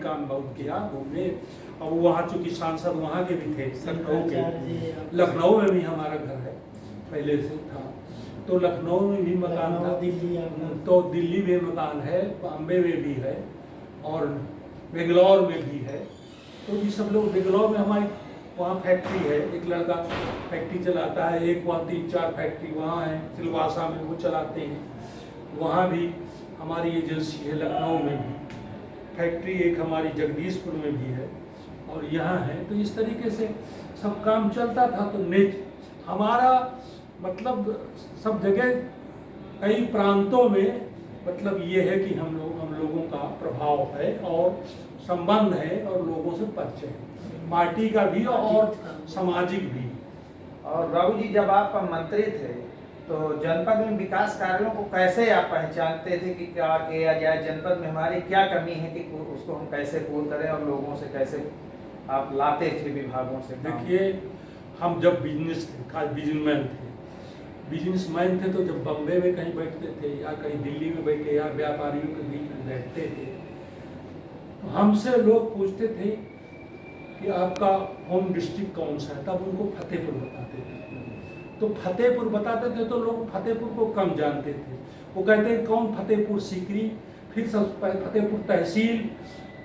काम बहुत किया घूमने। और वहाँ चूँकि सांसद वहाँ के भी थे, लखनऊ के, लखनऊ में भी हमारा घर है पहले से था, तो लखनऊ में भी मकान था, तो दिल्ली में मकान है, बॉम्बे में भी है और बेंगलोर में भी है। तो ये सब लोग, बेंगलोर में हमारी वहाँ फैक्ट्री है, एक लड़का फैक्ट्री चलाता है, एक वहाँ 3-4 फैक्ट्री वहाँ है, सिलवासा में वो चलाते हैं। वहाँ भी हमारी एजेंसी है, लखनऊ में भी फैक्ट्री एक हमारी जगदीशपुर में भी है और यहाँ है। तो इस तरीके से सब काम चलता था। तो हमारा मतलब सब जगह कई प्रांतों में मतलब ये है कि हम लोगों का प्रभाव है और संबंध है और लोगों से परिचय है, पार्टी का भी और सामाजिक भी। और राहुल जी, जब आप मंत्री थे तो जनपद में विकास कार्यों को कैसे आप पहचानते थे कि क्या किया जाए, जनपद में हमारी क्या कमी है कि उसको हम कैसे पूर्ण करें, और लोगों से कैसे आप लाते थे विभागों से? देखिए, हम जब बिजनेसमैन थे तो जब बम्बे में कहीं बैठते थे या कहीं दिल्ली में बैठे या व्यापारियों के बीच में बैठते थे, तो हमसे लोग पूछते थे कि आपका होम डिस्ट्रिक्ट कौन सा है, तब उनको फतेहपुर बताते थे। तो फतेहपुर बताते थे तो लोग फतेहपुर को कम जानते थे। वो कहते हैं कौन फतेहपुर सीकरी, फिर फतेहपुर तहसील,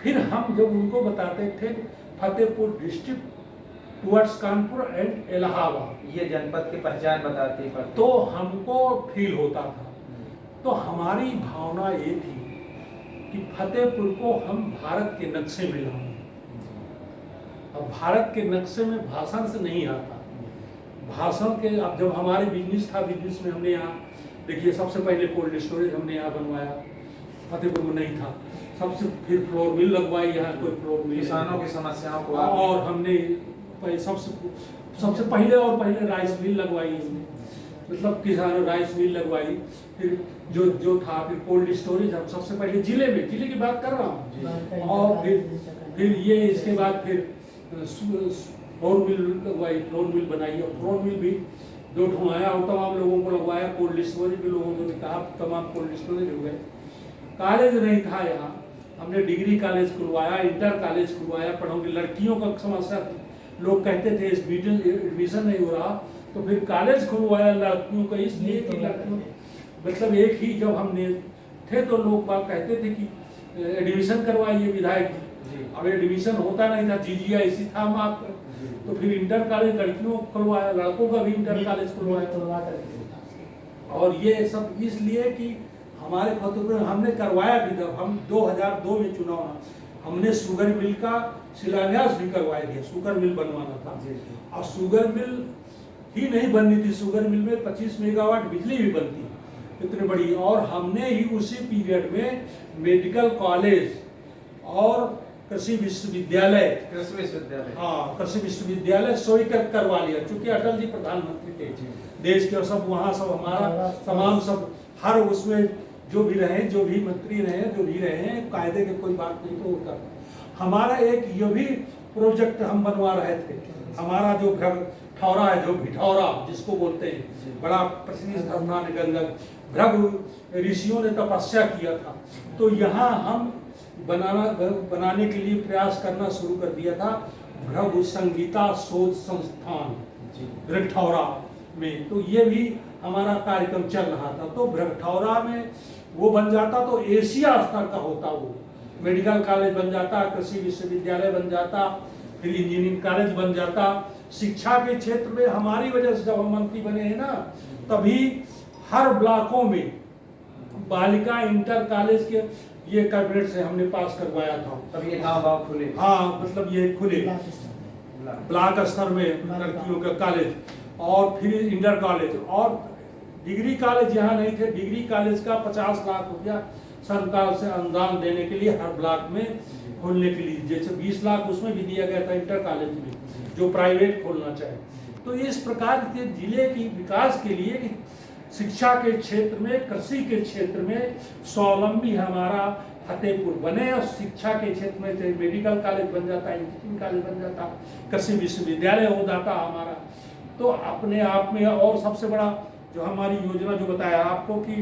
फिर हम जब उनको बताते थे Fatehpur district towards Kanpur and Allahabad, ये जनपद की पहचान बताती है, तो हमको फील होता था। तो हमारी भावना ये थी कि फतेहपुर को हम भारत के नक्शे में लाएं। अब भारत के नक्शे में भाषण से नहीं आता, भाषण के। अब जब हमारे बिजनेस था, बिजनेस में हमने यहाँ देखिए सबसे पहले कोल्ड स्टोरेज हमने यहाँ बनवाया, फतेहपुर में नहीं था। सबसे फिर फ्लोर मिल लगवाई, यहाँ कोई फ्लोर मिल, किसानों की समस्याओं को, और हमने सबसे पहले राइस मिल लगवाई हमने, मतलब किसानों राइस मिल लगवाई। फिर जो था फिर कोल्ड स्टोरेज हम सबसे पहले जिले की बात कर रहा हूँ। और फिर ये इसके बाद फिर फ्लोर मिल लगवाई, फ्लोर मिल बनाई और फ्लोर मिल भी 2 ठो आया और तमाम लोगों को लगवाया। कोल्ड स्टोरेज भी लोगों ने कहा, तमाम कोल्ड स्टोरेज हो गए। कॉलेज नहीं था यहाँ, हमने डिग्री कॉलेज खुलवाया, इंटर कॉलेज खुलवाया। पढ़ोगे, लड़कियों का समस्या थी, लोग कहते थे एडमिशन नहीं हो रहा, तो फिर कॉलेज खुलवाया लड़कियों का, इसलिए कि लड़कियों मतलब एक ही जब हमने थे तो लोग बात कहते थे कि एडमिशन करवाइए विधायक जी। अब एडमिशन होता नहीं था, जीजिया इसी था मात्र। तो फिर इंटर कॉलेज लड़कियों को खुलवाया, लड़कों का भी इंटर कॉलेज खुलवाया। और ये सब इसलिए कि हमारे फतेहपुर हमने करवाया भी, जब हम 2002 में चुनाव, हमने शुगर मिल का शिलान्यास भी करवाया दिया। शुगर मिल बनवाना था और शुगर मिल ही नहीं बननी थी, शुगर मिल में 25 मेगावाट बिजली भी बनती है, इतनी बड़ी। और हमने ही उसी पीरियड में मेडिकल कॉलेज और कृषि विश्वविद्यालय हाँ, कृषि विश्वविद्यालय स्वीकृत करवा लिया, क्योंकि अटल जी प्रधानमंत्री थे देश के। और सब वहाँ सब हमारा तमाम सब हर उसमें जो भी रहे, जो भी मंत्री रहे, जो भी रहे, कायदे की कोई बात नहीं तो होता। हमारा एक ये भी प्रोजेक्ट हम बनवा रहे थे, हमारा जो भ्रगठौरा है, जो भिठौरा जिसको बोलते हैं, बड़ा प्रसिद्ध घटना गंगा भृग ऋषियों ने तपस्या किया था। तो यहाँ हम बनाने के लिए प्रयास करना शुरू कर दिया था, भृग संगीता शोध संस्थान भृगठौरा में। तो ये भी हमारा कार्यक्रम चल रहा था। तो भृगठौरा में वो बन जाता तो एशिया स्तर का होता, वो मेडिकल कॉलेज बन जाता, कृषि विश्वविद्यालय बन जाता, फिर इंजीनियरिंग कॉलेज बन जाता। शिक्षा के क्षेत्र में हमारी वजह से जब हम मंत्री बने हैं ना, तभी हर ब्लॉकों में बालिका इंटर कॉलेज के ये कैबिनेट से हमने पास करवाया था। तब ये गाँव खुले, हाँ, मतलब ये खुले ब्लॉक स्तर में लड़कियों का कॉलेज, और फिर इंटर कॉलेज और डिग्री कॉलेज यहाँ नहीं थे। डिग्री कॉलेज का 50 लाख रुपया सरकार से अनुदान देने के लिए हर ब्लॉक में खोलने के लिए, जैसे 20 लाख उसमें भी दिया गया था इंटर कॉलेज में, जो प्राइवेट खोलना चाहे। तो इस प्रकार के जिले की विकास के लिए कि शिक्षा के क्षेत्र में, कृषि के क्षेत्र में स्वावलंबी हमारा फतेहपुर बने, और शिक्षा के क्षेत्र में मेडिकल कॉलेज बन जाता, इंजीनियरिंग कॉलेज बन जाता, कृषि विश्वविद्यालय हो जाता हमारा। तो अपने आप में, और सबसे बड़ा जो हमारी योजना जो बताया आपको कि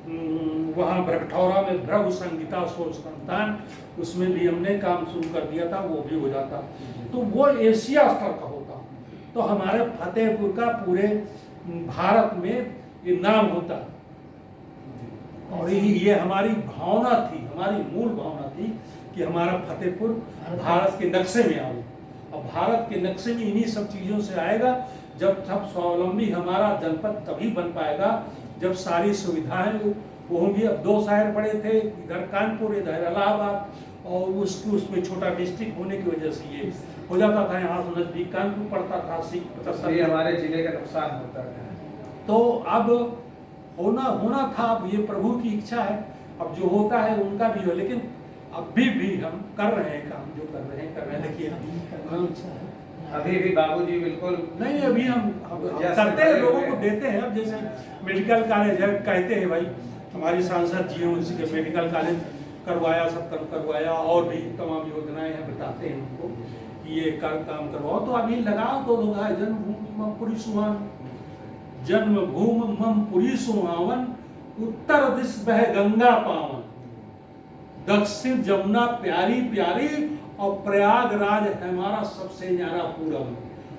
वहाँ भ्रगठौरा में भ्रग संगीता सोच संस्थान, उसमें भी हमने काम शुरू कर दिया था, वो भी हो जाता। तो वो एशिया स्तर का होता, तो हमारे फतेहपुर का पूरे भारत में ये नाम होता। और ये हमारी भावना थी, हमारी मूल भावना थी कि हमारा फतेहपुर भारत के नक्शे में आए। और भारत के नक्शे में इन्हीं सब चीज़ों से आएगा, जब सब स्वावलंबी हमारा जनपद तभी बन पाएगा जब सारी सुविधाएं वो होंगी। अब 2 शहर बड़े थे, इधर कानपुर इधर इलाहाबाद, और उसमें छोटा डिस्ट्रिक्ट होने की वजह से ये हो जाता था। यहाँ से नजदीक कानपुर पड़ता था, ये हमारे जिले का नुकसान होता है। तो अब होना था, अब ये प्रभु की इच्छा है, अब जो होता है उनका भी हो। लेकिन अभी भी हम कर रहे हैं काम, जो कर रहे हैं देखिए अभी भी बाबूजी बिल्कुल नहीं, अभी हम करते हैं, लोगों को देते हैं। अब जैसे मेडिकल कॉलेज है, कहते हैं भाई हमारी सांसद जी हैं, उसी के मेडिकल कॉलेज करवाया, सब करवाया, और भी तमाम योजनाएं हैं, बताते हैं उनको कि ये काम करवाओ। तो अभी लगाओ तो लोग है, जन्मभूमि मम पुरी सुहावन, जन्मभूमि मम पुरी सुहावन, उत्तर दिश बह गंगा पावन, दक्षिण जमुना प्यारी प्यारी, और प्रयागराज है हमारा सबसे न्यारा पूरब,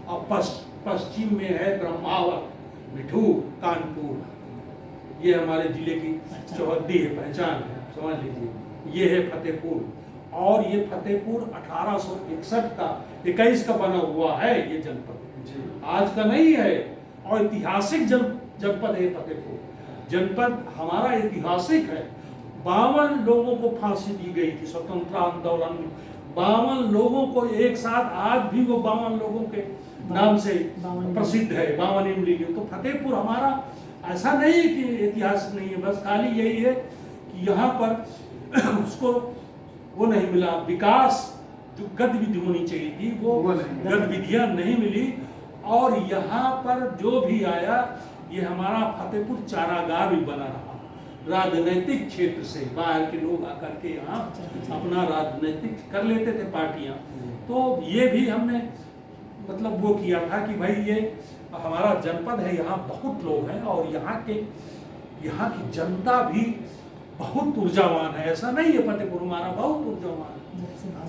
और पश्चिम में है ब्रह्मावत मिठू कानपुर। ये हमारे जिले की चौहद्दी है, पहचान है, समझ लीजिए। ये है फतेहपुर, और ये फतेहपुर 1861 का 21 का बना हुआ है ये जनपद, आज का नहीं है। और ऐतिहासिक जनपद है फतेहपुर। जनपद हमारा ऐतिहासिक है। 52 लोगों को फांसी दी गई थी स्वतंत्रता आंदोलन में, 52 लोगों को एक साथ, आज भी वो 52 लोगों के नाम से प्रसिद्ध है, 52 इमली। तो फतेहपुर हमारा ऐसा नहीं कि ऐतिहासिक नहीं है, बस खाली यही है कि यहाँ पर उसको वो नहीं मिला, विकास जो गतिविधि होनी चाहिए थी वो गतिविधियां नहीं मिली। और यहाँ पर जो भी आया, ये हमारा फतेहपुर चारागाह भी बना रहा, राजनीतिक क्षेत्र से बाहर के लोग आकर के यहाँ अपना राजनीतिक कर लेते थे पार्टियां। तो ये भी हमने मतलब वो किया था कि भाई ये हमारा जनपद है, यहाँ बहुत लोग हैं, और यहाँ की जनता भी बहुत ऊर्जावान है। ऐसा नहीं है फतेहपुर हमारा बहुत ऊर्जावान है,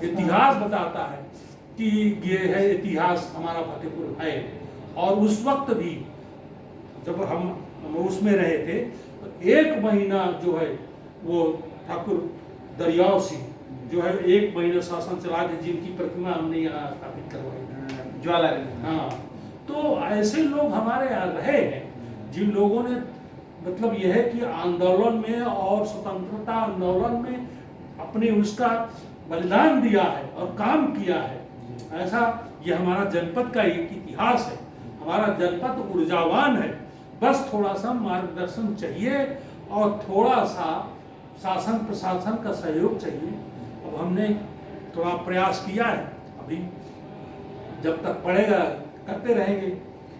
इतिहास बताता है कि ये है, इतिहास हमारा फतेहपुर है। और उस वक्त भी जब हम उसमें रहे थे, तो 1 महीना जो है वो ठाकुर दरियाव सिंह जो है 1 महीना शासन चला थे, जिनकी प्रतिमा हमने यहाँ स्थापित करवाई, ज्वाला। हाँ, तो ऐसे लोग हमारे यहाँ रहे हैं, जिन लोगों ने मतलब यह है कि आंदोलन में और स्वतंत्रता आंदोलन में अपने उसका बलिदान दिया है और काम किया है। ऐसा ये हमारा जनपद का एक इतिहास है। हमारा जनपद ऊर्जावान है, बस थोड़ा सा मार्गदर्शन चाहिए और थोड़ा सा शासन प्रशासन का सहयोग चाहिए। अब हमने थोड़ा प्रयास किया है, अभी जब तक पड़ेगा करते रहेंगे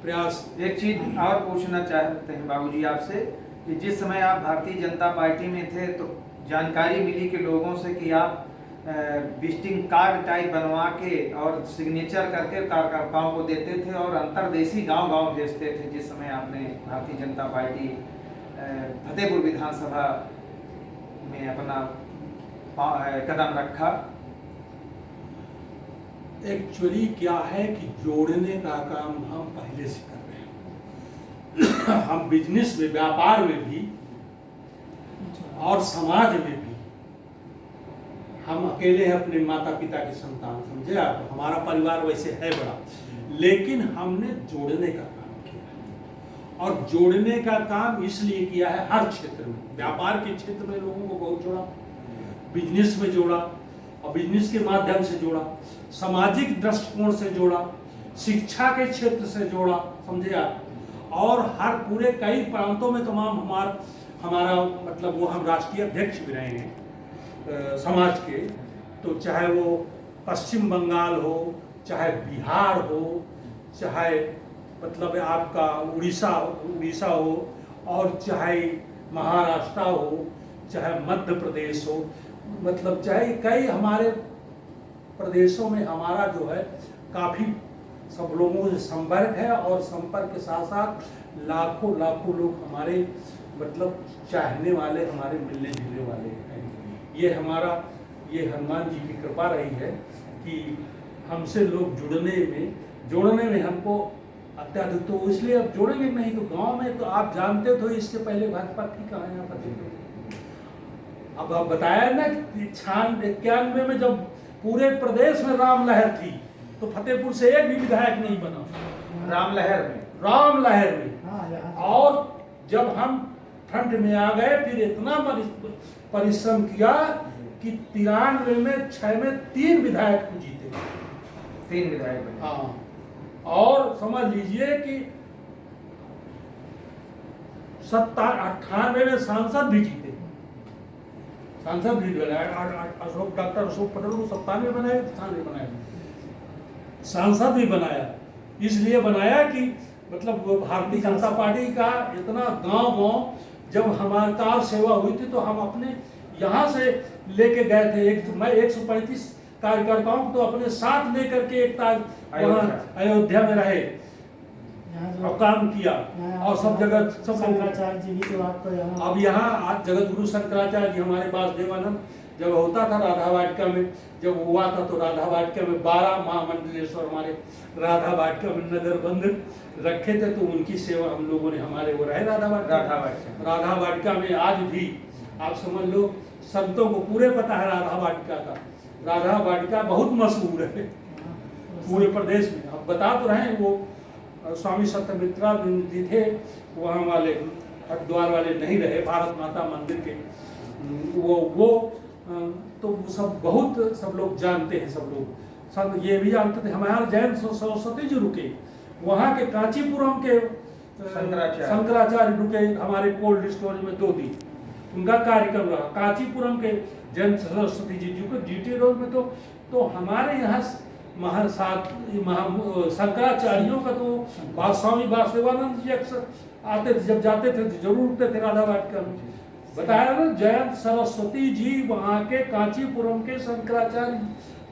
प्रयास। एक चीज और पूछना चाहते हैं बाबूजी आपसे कि जिस समय आप भारतीय जनता पार्टी में थे तो जानकारी मिली कि लोगों से कि आप विजिटिंग कार्ड टाइप बनवा के और सिग्नेचर करके कार्यकर्ताओं को देते थे और अंतरदेशी गांव-गांव भेजते थे। जिस समय आपने भारतीय जनता पार्टी फतेहपुर विधानसभा में अपना कदम रखा। एक्चुअली क्या है कि जोड़ने का काम हम पहले से कर रहे हैं। हम बिजनेस में, व्यापार में भी और समाज में भी हम अकेले हैं, अपने माता पिता की संतान, समझे आप। हमारा परिवार वैसे है बड़ा, लेकिन हमने जोड़ने का काम किया। और जोड़ने का काम इसलिए किया है हर क्षेत्र में, व्यापार के क्षेत्र में लोगों को बहुत जोड़ा, बिजनेस में जोड़ा और बिजनेस के माध्यम से जोड़ा, सामाजिक दृष्टिकोण से जोड़ा, शिक्षा के क्षेत्र से जोड़ा, समझे आप। और हर पूरे कई प्रांतों में तमाम हमारा मतलब वो हम राष्ट्रीय अध्यक्ष भी रहे हैं समाज के। तो चाहे वो पश्चिम बंगाल हो, चाहे बिहार हो, चाहे मतलब आपका उड़ीसा हो, और चाहे महाराष्ट्र हो, चाहे मध्य प्रदेश हो, मतलब चाहे कई हमारे प्रदेशों में हमारा जो है काफ़ी सब लोगों से संपर्क है। और संपर्क के साथ साथ लाखों लोग हमारे मतलब चाहने वाले, हमारे मिलने जुलने वाले हैं। ये हनुमान जी की कृपा रही है कि हमसे लोग जोड़ने में हमको अत्याधिक, तो इसलिए अब जोड़ेंगे नहीं तो गांव में तो आप जानते तो इसके पहले भाजपा की कहाँ यहाँ पर। अब आप बताया ना कि 91 में जब पूरे प्रदेश में राम लहर थी तो फतेहपुर से एक भी विधायक नहीं बना राम लहर में। और जब हम फ्रंट में आ गए फिर इतना परिश्रम किया कि 93 में 6 में 3 विधायक को जीते, 3 विधायक बने। हाँ, और समझ लीजिए कि 98 में सांसद भी जीते, सांसद भी बनाया। डॉक्टर अशोक पटेल को 97 बनाया, 98 बनाया, सांसद भी बनाया। इसलिए बनाया कि मतलब वो भारतीय जनता पार्टी का इतना गांव जब हमारी कार सेवा हुई थी तो हम अपने यहाँ से लेके गए थे। मैं 135 कार्यकर्ताओं को तो अपने साथ लेकर के एक अयोध्या में रहे और काम किया और सब जगह सब शंकराचार्य जी भी तो आपको यहाँ। अब यहाँ आज जगत गुरु शंकराचार्य जी हमारे पास देवानंद जब होता था राधा वाटिका में, जब हुआ था तो राधा वाटिका में 12 महामंडलेश्वर हमारे राधा वाटिका में नगर बंद रखे थे, तो उनकी सेवा हम लोगों ने, हमारे वो रहे राधा वाटिका में। आज भी आप समझ लो संतों को पूरे पता है राधा वाटिका का। राधा वाटिका बहुत मशहूर है पूरे प्रदेश में। अब बता तो रहे वो स्वामी सत्यमित्रा जी थे वहाँ वाले, हरिद्वार वाले नहीं रहे, भारत माता मंदिर के वो तो सब बहुत सब लोग जानते हैं, सब लोग सब ये भी जानते थे। हमारे जैन सरस्वती जी रुके वहाँ के कांचीपुरम के शंकराचार्य रुके हमारे कोल्ड स्टोरेज में 2 दिन उनका कार्यक्रम रहा। कांचीपुरम के जैन सरस्वती जी को जीटी रोड में तो हमारे यहाँ शंकराचार्यों का तो स्वामी वासुदेवानंद जी अक्सर आते थे, जब जाते थे तो जरूर उठते थे राधा वाटिका में। बताया ना जयंत सरस्वती जी वहाँ के कांचीपुरम के शंकराचार्य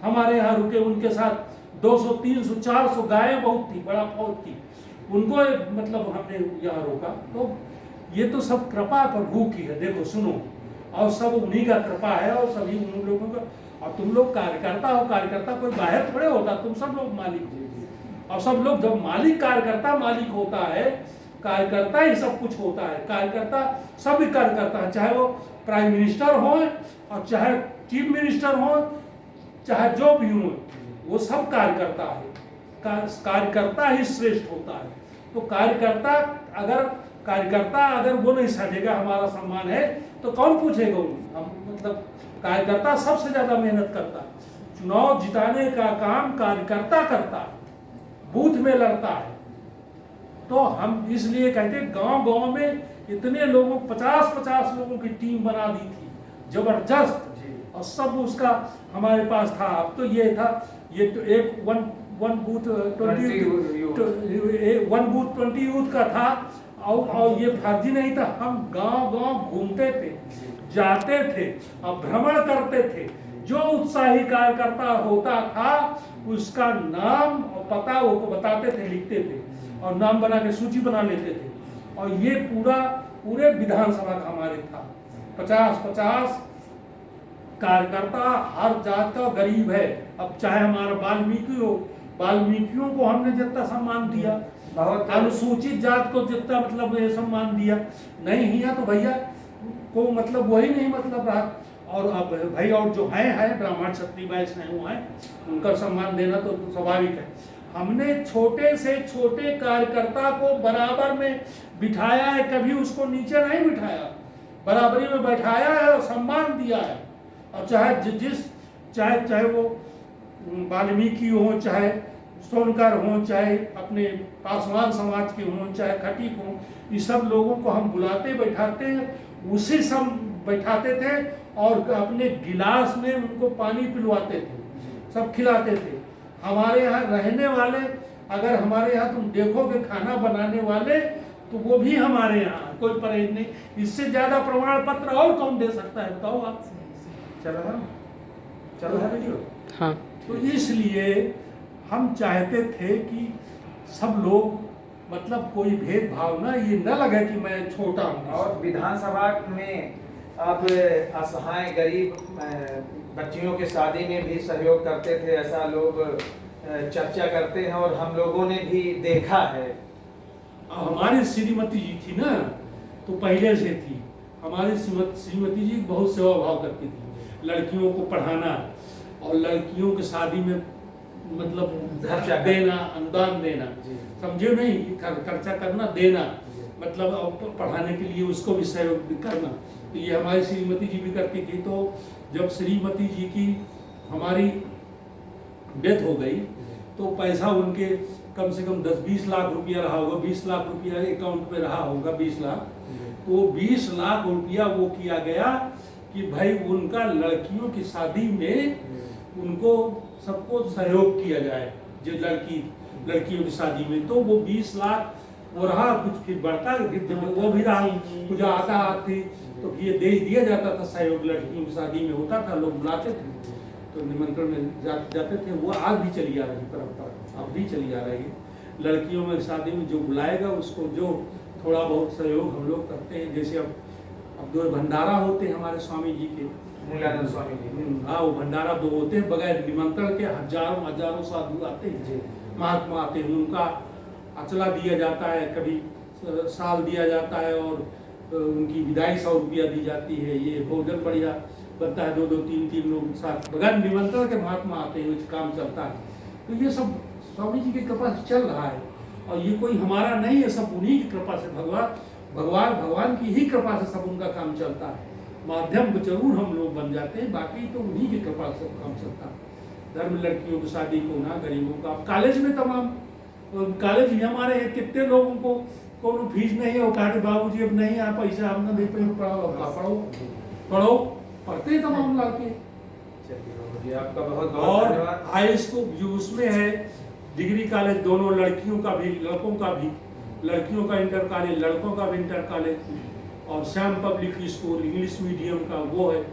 हमारे यहाँ रुके, उनके साथ 200 300 400 गायें बहुत थी, बड़ा फौज थी, उनको मतलब हमने यहाँ रोका। तो ये तो सब कृपा प्रभु की है, देखो सुनो, और सब उन्हीं का कृपा है और सभी उन लोगों का। और तुम लोग कार्यकर्ता हो, कार्यकर्ता कोई बाहर थोड़े होता, तुम सब लोग मालिक हो। और सब लोग जब मालिक कार्यकर्ता मालिक होता है, कार्यकर्ता ही सब कुछ होता है। कार्यकर्ता सभी कार्यकर्ता है, चाहे वो प्राइम मिनिस्टर हो और चाहे चीफ मिनिस्टर हो, चाहे जो भी हो, वो सब कार्यकर्ता है। कार्यकर्ता ही श्रेष्ठ होता है। तो कार्यकर्ता अगर वो नहीं समझेगा हमारा सम्मान है तो कौन पूछेगा उन्हें। हम मतलब कार्यकर्ता सबसे ज्यादा मेहनत करता है। चुनाव जिताने का काम कार्यकर्ता करता है, बूथ में लड़ता है। तो हम इसलिए कहते हैं गांव में इतने लोगों 50 लोगों की टीम बना दी थी जबरदस्त, और सब उसका हमारे पास था। अब तो ये था, ये तो एक वन बूथ 20 यूथ का था और ये फर्जी नहीं था। हम गांव घूमते थे, जाते थे और भ्रमण करते थे। जो उत्साही कार्यकर्ता होता था उसका नाम और पता वो बताते थे, लिखते थे और नाम बना के सूची बना लेते थे। और ये पूरे विधानसभा का हमारे था 50 कार्यकर्ता, हर जात का गरीब है। अब चाहे हमारा वाल्मीकि हो, वाल्मीकियों को हमने जितना सम्मान दिया, अनुसूचित जात को जितना मतलब ये सम्मान दिया नहीं हिया तो भैया को मतलब वही नहीं मतलब रहा। और अब भाई और जो है ब्राह्मण क्षत्रिय वैश्य हैं उनका सम्मान देना तो स्वाभाविक है। हमने छोटे से छोटे कार्यकर्ता को बराबर में बिठाया है, कभी उसको नीचे नहीं बिठाया, बराबरी में बैठाया है और सम्मान दिया है। और चाहे वो वाल्मीकि हो, चाहे सोनकर हो, चाहे अपने पासवान समाज के हों, चाहे खटीक हों, ये सब लोगों को हम बुलाते बैठाते उसी सब बैठाते थे और अपने गिलास में उनको पानी पिलवाते थे, सब खिलाते थे। हमारे यहाँ रहने वाले, अगर हमारे यहाँ तुम देखोगे खाना बनाने वाले तो वो भी हमारे यहाँ, कोई परहेज नहीं। इससे ज्यादा प्रमाण पत्र और कौन दे सकता है बताओ आप। चलो है वीडियो। हाँ। तो इसलिए हम चाहते थे कि सब लोग मतलब कोई भेदभाव ना, ये न लगे कि मैं छोटा हूँ। और विधानसभा में अब असहाय गरीब बच्चियों की शादी में भी सहयोग करते थे, ऐसा लोग चर्चा करते हैं और हम लोगों ने भी देखा है। हमारी श्रीमती जी थी ना, तो पहले से थी हमारी श्रीमती जी बहुत सेवा भाव करती थी, लड़कियों को पढ़ाना और लड़कियों की शादी में मतलब खर्चा देना, अनुदान देना, समझे नहीं, खर्चा करना, देना, मतलब पढ़ाने के लिए उसको भी सहयोग भी करना। तो ये हमारी श्रीमती जी भी करती थी। तो जब श्रीमती जी की हमारी डेथ हो गई तो पैसा उनके कम से कम 10-20 लाख रुपया रहा होगा, 20 लाख रुपया अकाउंट में रहा होगा, 20 लाख। तो 20 लाख रुपया वो किया गया कि भाई उनका लड़कियों की शादी में उनको सबको सहयोग किया जाए, जो लड़कियों की शादी में। तो वो 20 लाख वो रहा, कुछ फिर बढ़ता, फिर वो भी रहा, कुछ आता थी तो ये दे दिया जाता था सहयोग। लड़कियों की शादी में होता था, लोग बुलाते थे तो निमंत्रण में जाते थे। वो आज भी चली आ रही परंपरा, अब भी चली आ रही है। लड़कियों में शादी में जो बुलाएगा उसको जो थोड़ा बहुत सहयोग हम लोग करते हैं। जैसे अब 2 भंडारा होते हैं हमारे स्वामी जी के, मूलानंद स्वामी जी। हाँ, वो भंडारा 2 होते हैं, बगैर निमंत्रण के हजारों साधु आते हैं, महात्मा आते हैं, उनका अचला दिया जाता है, कभी साल दिया जाता है और उनकी विदाई 100 रुपया दी जाती है। ये भोजन बढ़िया बनता है, 2-2, 3-3 लोग साथ बगैर निमंत्रण के महात्मा आते हैं, उस काम चलता है। तो ये सब स्वामी जी की कृपा से चल रहा है और ये कोई हमारा नहीं है, सब उन्हीं की कृपा से, भगवान की ही कृपा से सब उनका काम चलता है। माध्यम जरूर हम लोग बन जाते हैं, बाकी तो उन्हीं की कृपा से काम चलता है। धर्म लड़कियों की शादी को ना, गरीबों का, कॉलेज में तमाम कॉलेज ही हमारे हैं, कितने लोगों को कोनो फीस नहीं है, वो कहा बाबूजी अब नहीं आ पैसा, हमने नहीं पढ़ो, पढ़ते हैं तमाम लड़के। आपका बहुत बहुत और धन्यवाद। हाई स्कूल जो उसमें है, डिग्री कॉलेज दोनों, लड़कियों का भी लड़कों का भी, लड़कियों का इंटर कॉलेज, लड़कों का भी इंटर कॉलेज। और Shyam public school English medium का वो है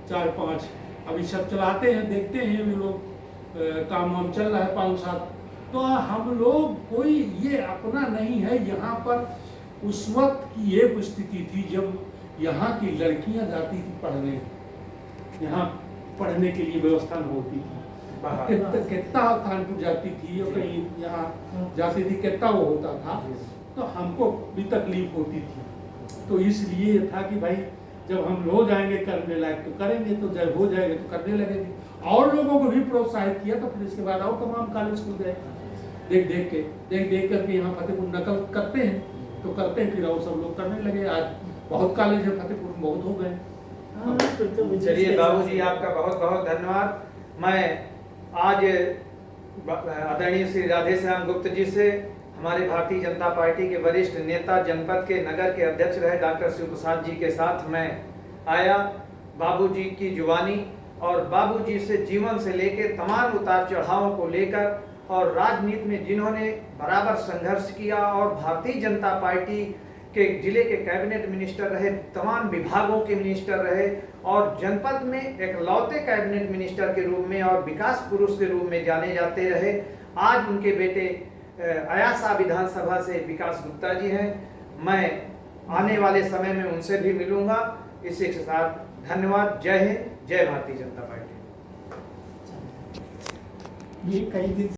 4-5, अभी सब चलाते हैं, देखते हैं वे लोग, काम वाम चल रहा है 5-7। तो हम लोग कोई ये अपना नहीं है। यहाँ पर उस वक्त की एक स्थिति थी जब यहाँ की लड़कियाँ जाती थी पढ़ने, यहाँ पढ़ने के लिए व्यवस्था न होती थी, कितना कानपुर जाती थी और कहीं यहाँ जाती थी, कितना वो होता था, तो हमको भी तकलीफ होती थी। तो इसलिए ये था कि भाई जब हम हो जाएंगे करने लायक तो करेंगे, तो जब हो जाएंगे तो करने लगेंगे। और लोगों को भी प्रोत्साहित किया, तो फिर इसके बाद और तमाम कॉलेज खुल गए, देख करके यहाँ फतेहपुर नकल करते हैं, तो करते हैं, फिर और सब लोग करने लगे। आज बहुत कॉलेज है फतेहपुर में, बहुत हो गए। चलिए बाबूजी, आपका बहुत बहुत धन्यवाद। मैं आज आदरणीय श्री राधे श्याम गुप्त जी से, हमारे भारतीय जनता पार्टी के वरिष्ठ नेता, जनपद के नगर के अध्यक्ष रहे डॉक्टर शिव प्रसाद जी के साथ मैं आया, बाबूजी की जुबानी और बाबूजी से जीवन से लेकर तमाम उतार चढ़ावों को लेकर, और राजनीति में जिन्होंने बराबर संघर्ष किया और भारतीय जनता पार्टी के जिले के कैबिनेट मिनिस्टर रहे, तमाम विभागों के मिनिस्टर रहे और जनपद में एकलौते कैबिनेट मिनिस्टर के रूप में और विकास पुरुष के रूप में जाने जाते रहे। आज उनके बेटे अयासा विधानसभा से विकास गुप्ता जी हैं। मैं आने वाले समय में उनसे भी मिलूंगा। इसी के साथ धन्यवाद। जय हिंद, जय भारतीय जनता पार्टी। ये कई दिन